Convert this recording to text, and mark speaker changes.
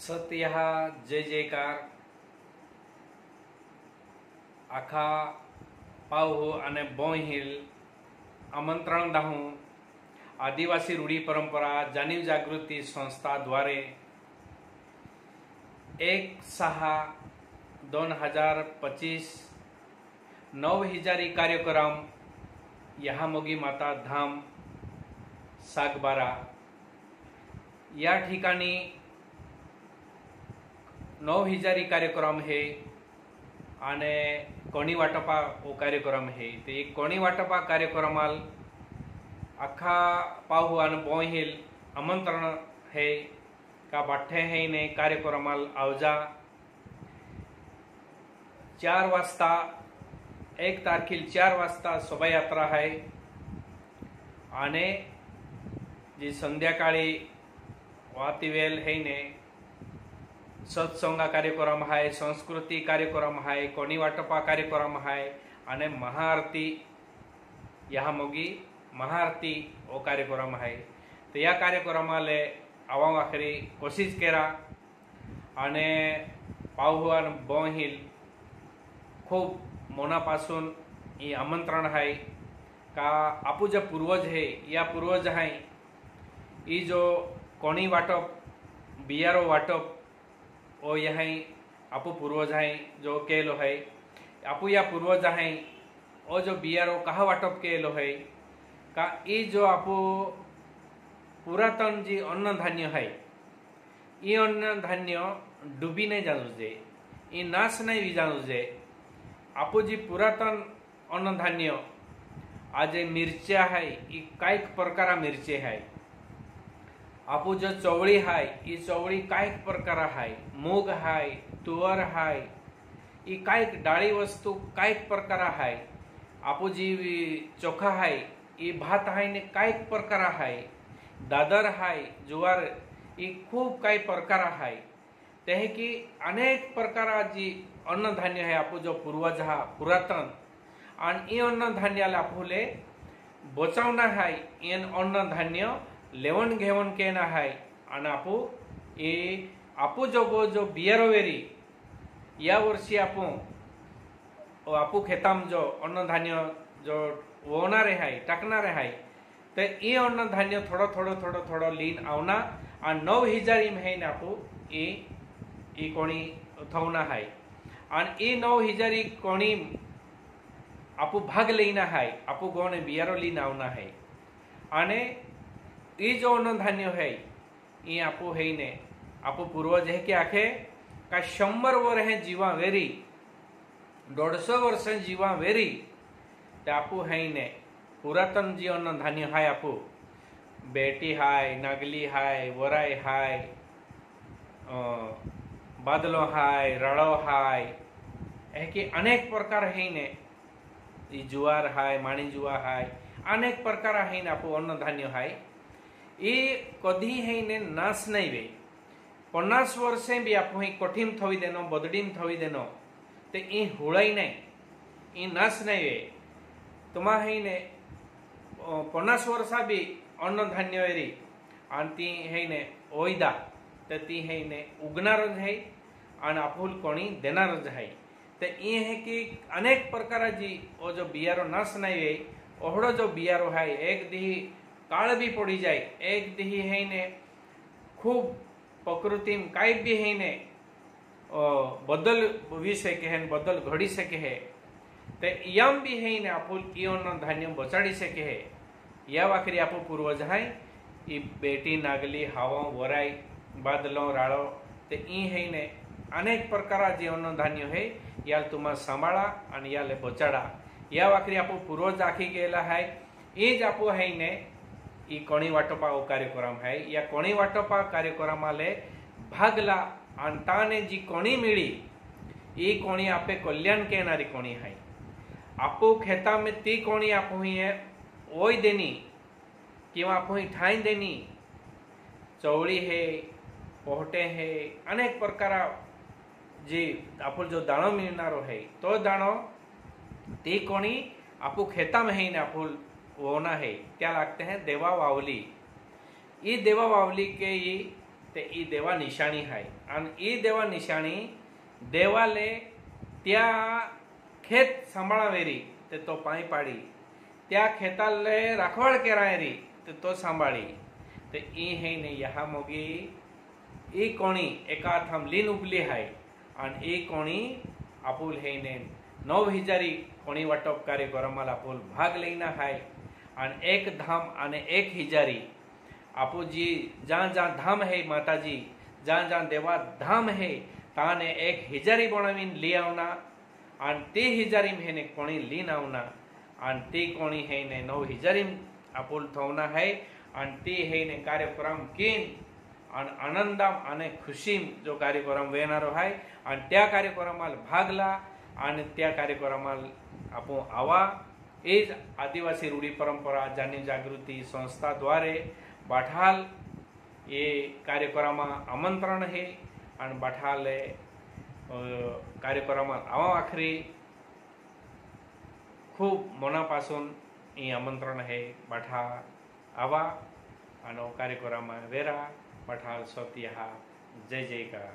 Speaker 1: सत्य जय जयकार आखा पाऊ अने बोहिल आमंत्रण दाहूं आदिवासी रूढ़ी परंपरा जानीव जागृति संस्था द्वारे 1/6/2025 9 कार्यक्रम यहामोगी माता धाम सागबारा या ठिकाणी 9 कार्यक्रम है आने कोणी वाटपा वो कार्यक्रम है तो एक कोणी वाटपा कार्यक्रमाल आखा पाहू आणि बोहिल आमंत्रण है का बाठे है ने कार्यक्रमाल आवजा 4 वाजता 1 तारखेल 4 वाजता शोभायात्रा है आने जी संध्याकाळी वातीवेल है ने सत्संग कार्यक्रम है, संस्कृति कार्यक्रम है, कोणी वाटपा कार्यक्रम है आने महाआरती यहाँ मोगी महाआरती वो कार्यक्रम है तो या कार्यक्रमाले आवा आखरी कोशिश केरा आने पाहू आणि बोहिल खूब मनापासून ये आमंत्रण है का आपू जो पूर्वज है या पूर्वज है ये जो कोणी वाटप बियारो वाटप ओ यहाँ आपू पूर्वज हैं जो केलो है आपू या पूर्वज हैं ओ जो बियारो कहा वाटप केलो है का ई जो आपू पुरातन जी अन्न धान्य है ये अन्न धान्य डूबी नहीं जानु जे ये नाश नहीं भी जानु जे आपू जी पुरातन अन्न धान्य आज मिर्चा है ये कायक प्रकार मिर्चे है आपू जो चवड़ी है ये चवड़ी कायक प्रकार है मूग है तुअर है ये कायक डाली वस्तु कायक प्रकार है आपू जी चोखा है ये भात है ने कायक प्रकार है दादर है जुवार ये खूब काय प्रकार है ते कि अनेक प्रकार जी अन्न धान्य है आपू जो पूर्वज हा पुरातन आणि ये अन्न धान्याला आपूले बचावना है ये अन्न धान्य लेवन घेवन केना है आणि आपू जो बियारोवेरी या वर्षी आपू खेताम जो अन्न धान्य जो वोनारे है टाकनारे है तो ये अन्न धान्य थोड़ो लीन आवना आ 9,000 महीने आपू ये कोणी थवना है आणि ये 9,000 कोणी आपू भाग लेना है आपू गोने बियारो लीन आवना है आने ये जो अन्न धान्य है ये आपू है ने आपू पूर्वज है कि आखे का 100 वर्ष है जीवा वेरी 150 वर्ष जीवा वेरी ते आपू है ने पुरातन जी अन्न धान्य है आपू बेटी हाय नागली हाय वराय हाय बादलो हाय रड़ो हाय है कि अनेक प्रकार है ने जुआर हाय माणी जुआ हाय अनेक प्रकार है आपू अन्न धान्य है ये कधी है ने नाश नहीं वे 50 वर्षे भी आप कठिन थवी देनो बदडीम थवी देनो ते ये हुड़ाई नहीं ये नाश नहीं वे तुमा है ने 50 वर्षा भी अन्न धान्य एरी आंती है ने ओइदा ते ती है ने उगनार है आन आपुल कोणी देनार है ते ये है कि अनेक प्रकार जी ओ जो बियारो नाश नहीं वे ओहड़ो जो बियारो है एक दी काळ भी पड़ी जाए एक दी है ने खूब प्रकृति काई भी है ने बदल वी सके है बदल घड़ी सके है ते यम भी है ने आपुल अन्न धान्य बचाड़ी सके है या वाकरी आपू पूर्वज है ये बेटी नागली हावो वराई बादलो राड़ो ते ई है ने अनेक प्रकार जे अन्न धान्य है याल तुमा सांभाळा आणि याले बचाड़ा या वाकरी आपू पूर्वज आखी गेला है ये ज आपू है ने ई कोणी वाटपा वो कार्यक्रम है या कोणी वाटपा कार्यक्रम भागला आणि ताने जी कोणी मिली ये कोणी आपे कल्याण केनारी कोणी है आपू खेता में ती कोणी आपू ही है ओय देनी किंवा आपू ही ठाई देनी चवड़ी है पोहटे है अनेक प्रकार जी आपू जो दाणो मिलनारो है तो दाणो ती कोणी आपू खेता में है ने आपू वोना है क्या लगते हैं देवा वावली ये देवा वावली के ये ते ई देवा निशाणी हाय आणि ई देवा निशाणी देवाले त्या खेत सांभाळावेरी ते तो पाई पाडी, त्या खेताले राखवाळ केरायरी ते तो सांभाळी, ते ई है ने यहा मोगी ई कोणी एका थांब लीन उबली हाय आणि ई कोणी आपुल है ने 9000 कोणी वाटप कार्यक्रमाला आपुल भाग लेना हाय आणि एक धाम आणि 1000 आपू जी जहाँ जहाँ धाम है माताजी, जहाँ जहाँ देवा धाम है ताने 1000 बनावीन ली आवना आणि ते 1000 हेने कोणी लीन आवना आणि ते कोणी है ने 9000 आपुल थवना है आणि ते है ने कार्यक्रम केन आणि आनंदाम आणि खुशीम जो कार्यक्रम वेनारो है आणि त्या कार्यक्रमाला भागला आणि त्या कार्यक्रमाला आपू आवा एज आदिवासी रूढ़ी परंपरा जानी जागृति संस्था द्वारे बाठाल ये कार्यक्रम आमंत्रण है आणि बाठाल कार्यक्रम आवा आखरी खूब मनापासून ये आमंत्रण है बाठा आवा आणि कार्यक्रम वेरा बाठाल सोतिया जय जयकार।